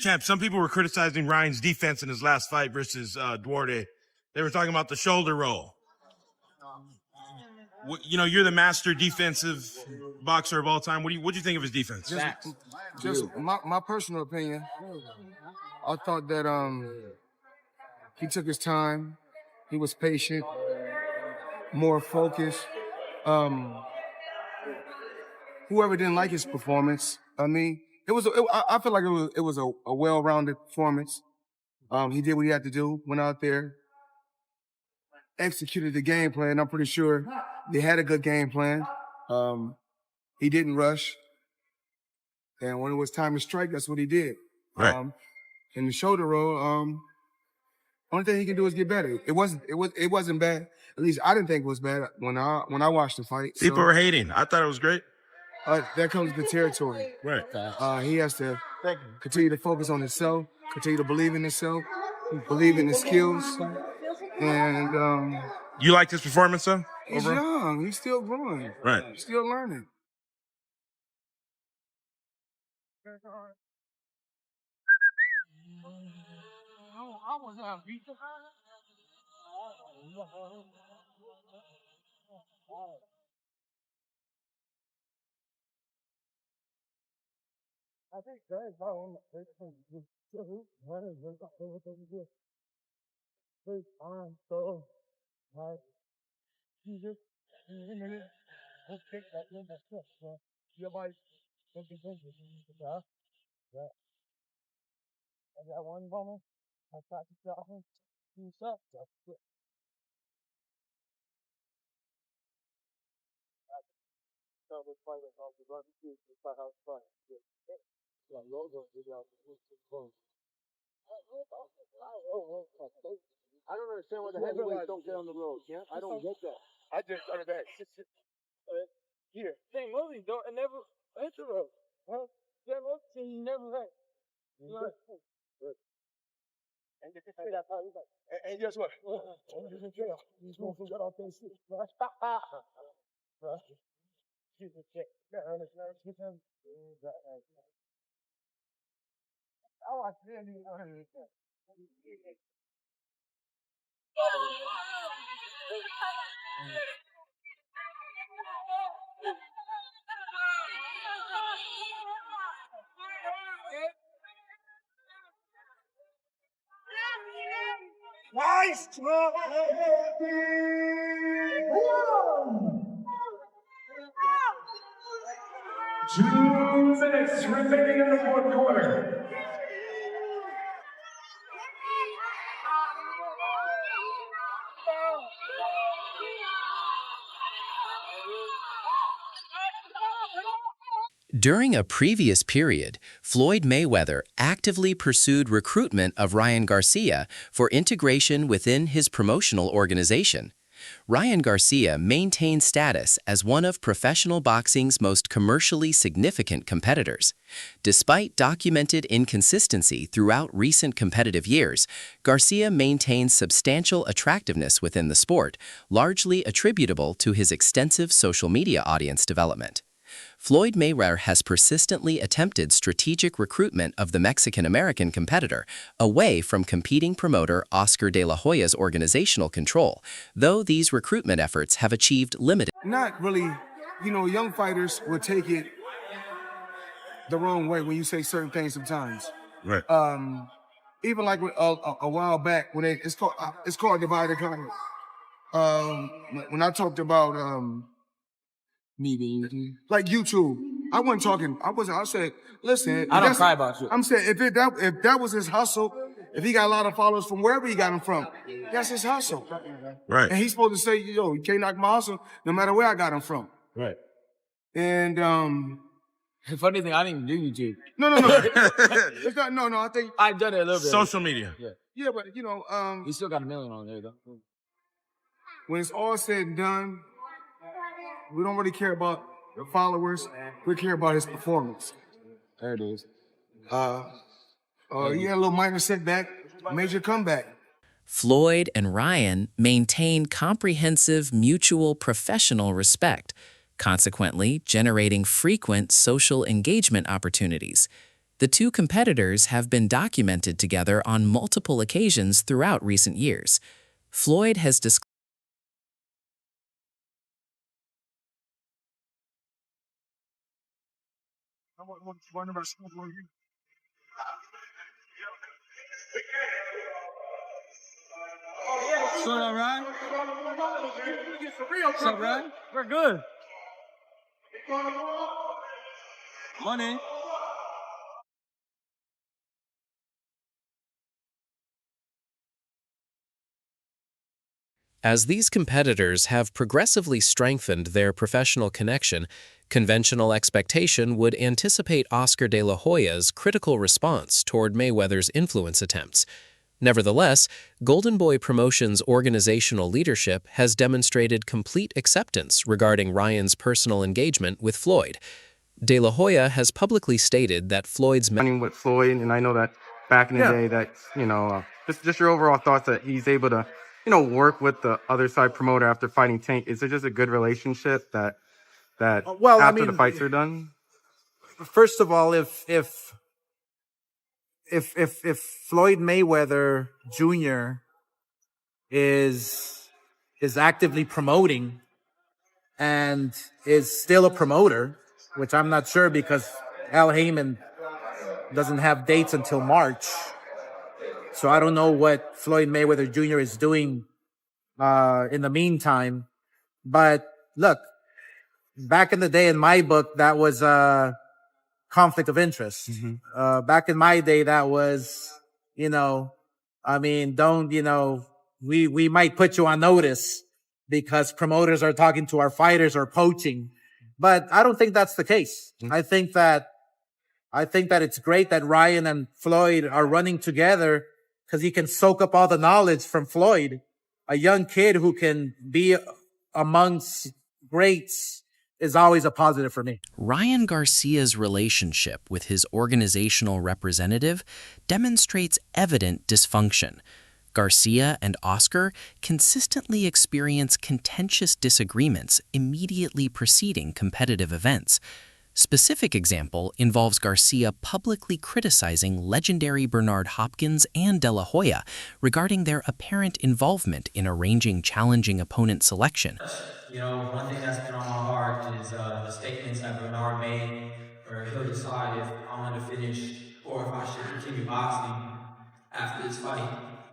Champ, some people were criticizing Ryan's defense in his last fight versus Duarte. They were talking about the shoulder roll. You know, you're the master defensive boxer of all time. What do you think of his defense? Just my personal opinion. I thought that he took his time. He was patient, more focused. Whoever didn't like his performance, I mean, I feel like it was a well-rounded performance. He did what he had to do. Went out there, executed the game plan. I'm pretty sure they had a good game plan. He didn't rush. And when it was time to strike, that's what he did. Right. In the shoulder roll, only thing he can do is get better. It wasn't bad. At least I didn't think it was bad when I watched the fight. People were hating. I thought it was great. That comes with the territory. Right. He has to continue to focus on himself, continue to believe in himself, believe in his skills. And you liked his performance, though? He's young. He's still growing. Right. He's still learning. I think that's how I don't understand why the heavyweights don't get on the road, yeah? I don't get that. I just started that. Here. Same movie, don't never hit the road. Huh? Yeah, look, you never hit. And guess what? He's in jail. He's going to get off that shit. Oh, I really understand. Nice try. 2 minutes remaining in the fourth quarter. During a previous period, Floyd Mayweather actively pursued recruitment of Ryan Garcia for integration within his promotional organization. Ryan Garcia maintained status as one of professional boxing's most commercially significant competitors. Despite documented inconsistency throughout recent competitive years, Garcia maintains substantial attractiveness within the sport, largely attributable to his extensive social media audience development. Floyd Mayweather has persistently attempted strategic recruitment of the Mexican-American competitor away from competing promoter Oscar de la Hoya's organizational control, though these recruitment efforts have achieved limited. Not really, young fighters will take it the wrong way when you say certain things sometimes. Right. Even like a while back when it's called divide and conquer. When I talked about me being like YouTube, I wasn't talking. I said, listen. I don't cry about you. I'm saying if that was his hustle, if he got a lot of followers from wherever he got them from, that's his hustle. Right. And he's supposed to say, you can't knock my hustle no matter where I got him from. Right. And the funny thing, I didn't even do YouTube. No. It's not. No. I think I've done it a little bit. Social media. Yeah, but you still got 1 million on there though. When it's all said and done, we don't really care about the followers. We care about his performance. There it is. He had a little minor setback, major comeback. Floyd and Ryan maintain comprehensive mutual professional respect, consequently generating frequent social engagement opportunities. The two competitors have been documented together on multiple occasions throughout recent years. Floyd has disclosed What's going on, Ryan? What's up, Ryan? We're good. Money. As these competitors have progressively strengthened their professional connection, conventional expectation would anticipate Oscar de la Hoya's critical response toward Mayweather's influence attempts. Nevertheless, Golden Boy Promotions' organizational leadership has demonstrated complete acceptance regarding Ryan's personal engagement with Floyd. De La Hoya has publicly stated that Floyd's With Floyd, and I know that back in the day that, just your overall thoughts that he's able to, work with the other side promoter after fighting Tank. Is it just a good relationship that Well, I after the mean, fights are done? first of all, if Floyd Mayweather Jr. is actively promoting and is still a promoter, which I'm not sure because Al Heyman doesn't have dates until March, so I don't know what Floyd Mayweather Jr. is doing in the meantime. But look, back in the day, in my book, that was conflict of interest. Back in my day, that was, we might put you on notice because promoters are talking to our fighters or poaching. But I don't think that's the case. I think that it's great that Ryan and Floyd are running together because he can soak up all the knowledge from Floyd, a young kid who can be amongst greats is always a positive for me. Ryan Garcia's relationship with his organizational representative demonstrates evident dysfunction. Garcia and Oscar consistently experience contentious disagreements immediately preceding competitive events. Specific example involves Garcia publicly criticizing legendary Bernard Hopkins and De La Hoya regarding their apparent involvement in arranging challenging opponent selection. One thing that's been on my heart is the statements that Bernard made, where he'll decide if I'm going to finish or if I should continue boxing after this fight.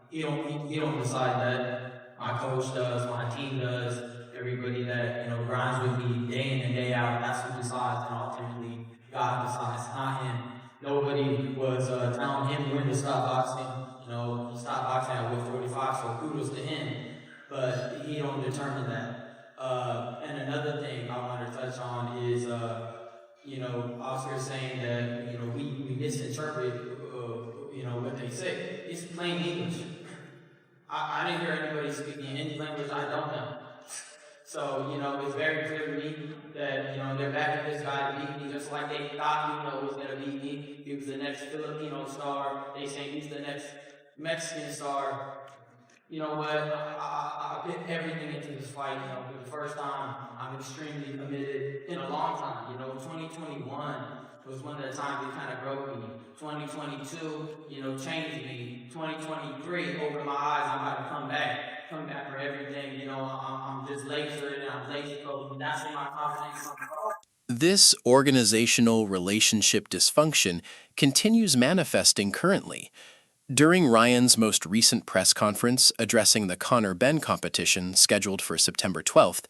He don't decide that. My coach does, my team does, everybody that grinds with me day in and day out. That's who decides, and ultimately God decides, not him. Nobody was telling him when to stop boxing. He stopped boxing at weight 45, so kudos to him. But he don't determine that. And another thing I want to touch on is, Oscar saying that, we misinterpret, what they say. It's plain English. I didn't hear anybody speaking any language I don't know. So, it's very clear to me that, they're backing this guy to beat me just like they thought, was going to beat me. He was the next Filipino star. They say he's the next Mexican star. You know what? I put everything into this fight, for the first time. I'm extremely committed in a long time. 2021 was one of the times it kind of broke me. 2022, changed me. 2023 opened my eyes. I'm about to come back for everything. I'm just lasered and I'm laser focused. That's where my confidence comes from. This organizational relationship dysfunction continues manifesting currently. During Ryan's most recent press conference addressing the Conor Benn competition scheduled for September 12th,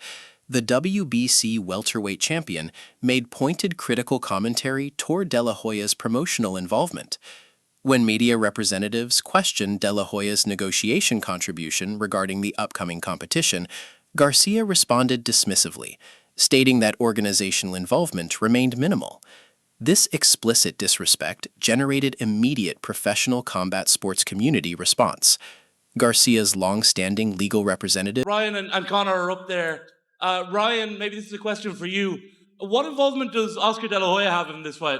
the WBC welterweight champion made pointed critical commentary toward De La Hoya's promotional involvement. When media representatives questioned De La Hoya's negotiation contribution regarding the upcoming competition, Garcia responded dismissively, stating that organizational involvement remained minimal. This explicit disrespect generated immediate professional combat sports community response. Garcia's long-standing legal representative Ryan and Conor are up there. Ryan, maybe this is a question for you. What involvement does Oscar De La Hoya have in this fight?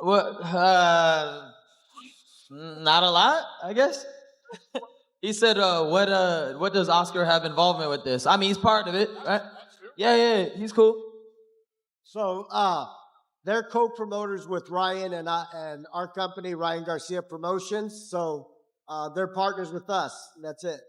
What? Not a lot, I guess. He said, "What does Oscar have involvement with this?" I mean, he's part of it, right? Yeah, he's cool. So they're co-promoters with Ryan and our company, Ryan Garcia Promotions. So they're partners with us. And that's it.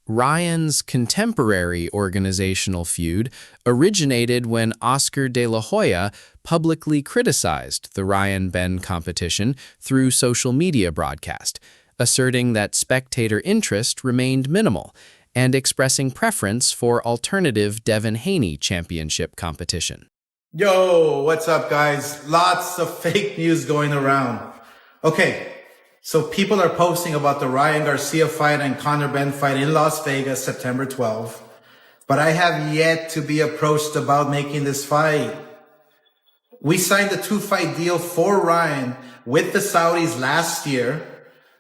Ryan's contemporary organizational feud originated when Oscar de la Hoya publicly criticized the Ryan Benn competition through social media broadcast, asserting that spectator interest remained minimal and expressing preference for alternative Devin Haney championship competition. Yo, what's up, guys? Lots of fake news going around. Okay, so people are posting about the Ryan Garcia fight and Conor Benn fight in Las Vegas, September 12th. But I have yet to be approached about making this fight. We signed a 2-fight deal for Ryan with the Saudis last year.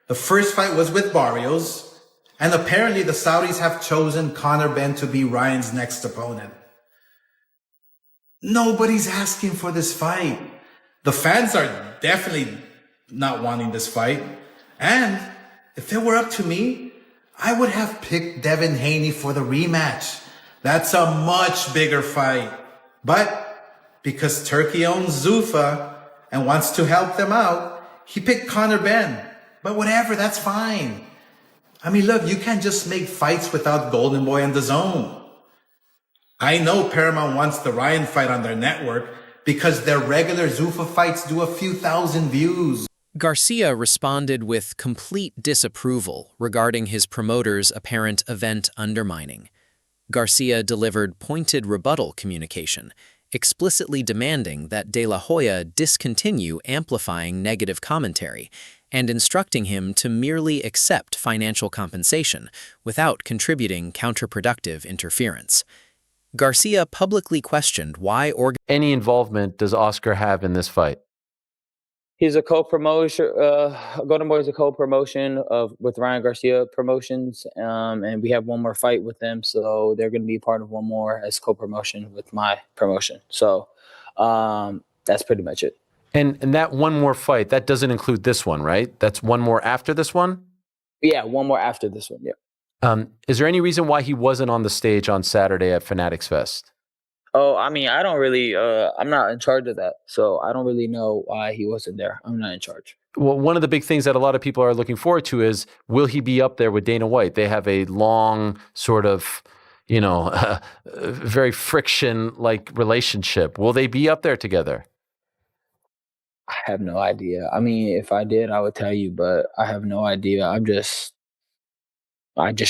The first fight was with Barrios. And apparently the Saudis have chosen Conor Benn to be Ryan's next opponent. Nobody's asking for this fight. The fans are definitely not wanting this fight. And if it were up to me, I would have picked Devin Haney for the rematch. That's a much bigger fight. But because Turkey owns Zuffa and wants to help them out, he picked Conor Benn. But whatever, that's fine. I mean, look, you can't just make fights without Golden Boy and DAZN. I know Paramount wants the Ryan fight on their network because their regular Zuffa fights do a few thousand views. Garcia responded with complete disapproval regarding his promoter's apparent event undermining. Garcia delivered pointed rebuttal communication, explicitly demanding that De La Hoya discontinue amplifying negative commentary and instructing him to merely accept financial compensation without contributing counterproductive interference. Garcia publicly questioned why Any involvement does Oscar have in this fight? He's a co-promotion. Golden Boy is a co-promotion with Ryan Garcia Promotions, and we have one more fight with them, so they're going to be part of one more as co-promotion with my promotion. So that's pretty much it. And that one more fight, that doesn't include this one, right? That's one more after this one? Yeah, one more after this one, yeah. Is there any reason why he wasn't on the stage on Saturday at Fanatics Fest? Oh, I mean, I don't really, I'm not in charge of that. So I don't really know why he wasn't there. I'm not in charge. Well, one of the big things that a lot of people are looking forward to is, will he be up there with Dana White? They have a long sort of, very friction-like relationship. Will they be up there together? I have no idea. I mean, if I did, I would tell you, but I have no idea. I just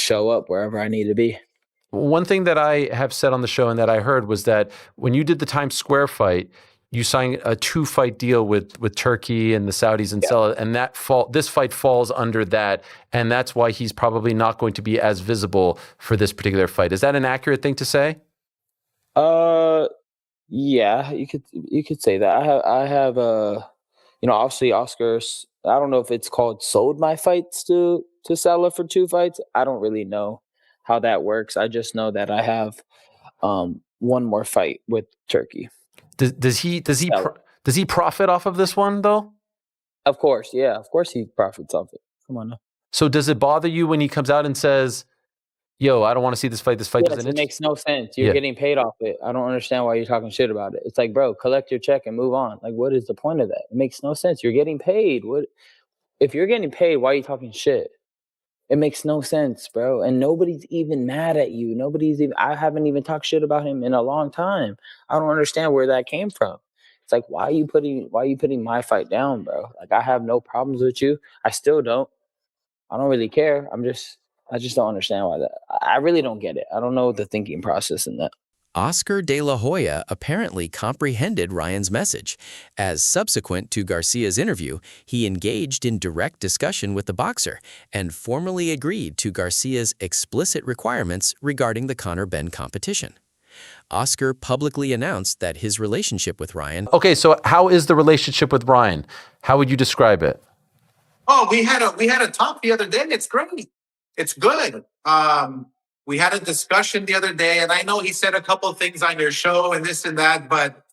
show up wherever I need to be. One thing that I have said on the show and that I heard was that when you did the Times Square fight, you signed a 2-fight deal with Turkey and the Saudis and Sela, and this fight falls under that, and that's why he's probably not going to be as visible for this particular fight. Is that an accurate thing to say? Yeah, you could say that. I have obviously Oscars. I don't know if it's called sold my fights to Sela for 2 fights. I don't really know how that works. I just know that I have one more fight with Turkey. Does he profit off of this one though? Of course, yeah. Of course he profits off it. Come on now. So does it bother you when he comes out and says, "Yo, I don't want to see this fight. This fight doesn't." It makes no sense. You're getting paid off it. I don't understand why you're talking shit about it. It's like, bro, collect your check and move on. Like, what is the point of that? It makes no sense. You're getting paid. What if you're getting paid? Why are you talking shit? It makes no sense, bro. And nobody's even mad at you. I haven't even talked shit about him in a long time. I don't understand where that came from. It's like, why are you putting my fight down, bro? Like, I have no problems with you. I still don't. I don't really care. I just don't understand why that. I really don't get it. I don't know the thinking process in that. Oscar de la Hoya apparently comprehended Ryan's message, as subsequent to Garcia's interview, he engaged in direct discussion with the boxer and formally agreed to Garcia's explicit requirements regarding the Conor Benn competition. Oscar publicly announced that his relationship with Ryan... Okay, so how is the relationship with Ryan? How would you describe it? Oh, we had a talk the other day. It's great. It's good. We had a discussion the other day, and I know he said a couple of things on your show and this and that, but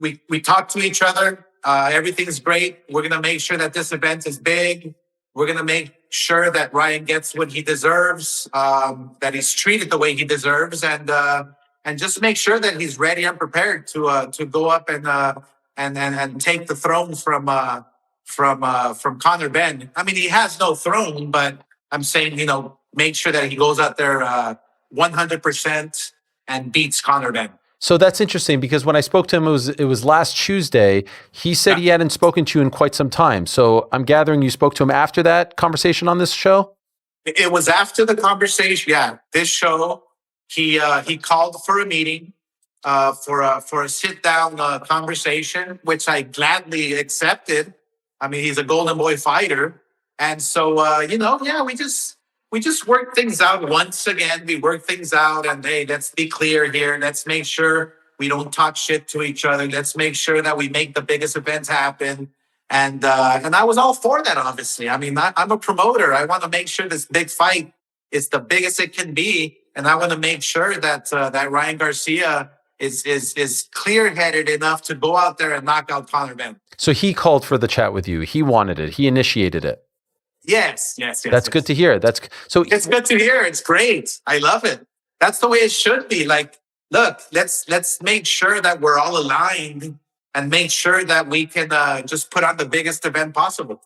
we talked to each other. Everything's great. We're going to make sure that this event is big. We're going to make sure that Ryan gets what he deserves, that he's treated the way he deserves, and and just make sure that he's ready and prepared to go up and take the throne from Conor Benn. I mean, he has no throne, but I'm saying, make sure that he goes out there 100% and beats Conor Benn. So that's interesting because when I spoke to him, it was last Tuesday. He said he hadn't spoken to you in quite some time. So I'm gathering you spoke to him after that conversation on this show? It was after the conversation. Yeah, this show, he called for a meeting for a sit down conversation, which I gladly accepted. I mean, he's a Golden Boy fighter, and so we just work things out once again. We work things out, and hey, let's be clear here. Let's make sure we don't talk shit to each other. Let's make sure that we make the biggest events happen. And I was all for that, obviously. I mean, I'm a promoter. I want to make sure this big fight is the biggest it can be, and I want to make sure that that Ryan Garcia is clear-headed enough to go out there and knock out Conor Benn. So he called for the chat with you. He wanted it. He initiated it. Yes. That's good to hear. It's good to hear. It's great. I love it. That's the way it should be. Like, look, let's make sure that we're all aligned and make sure that we can just put on the biggest event possible.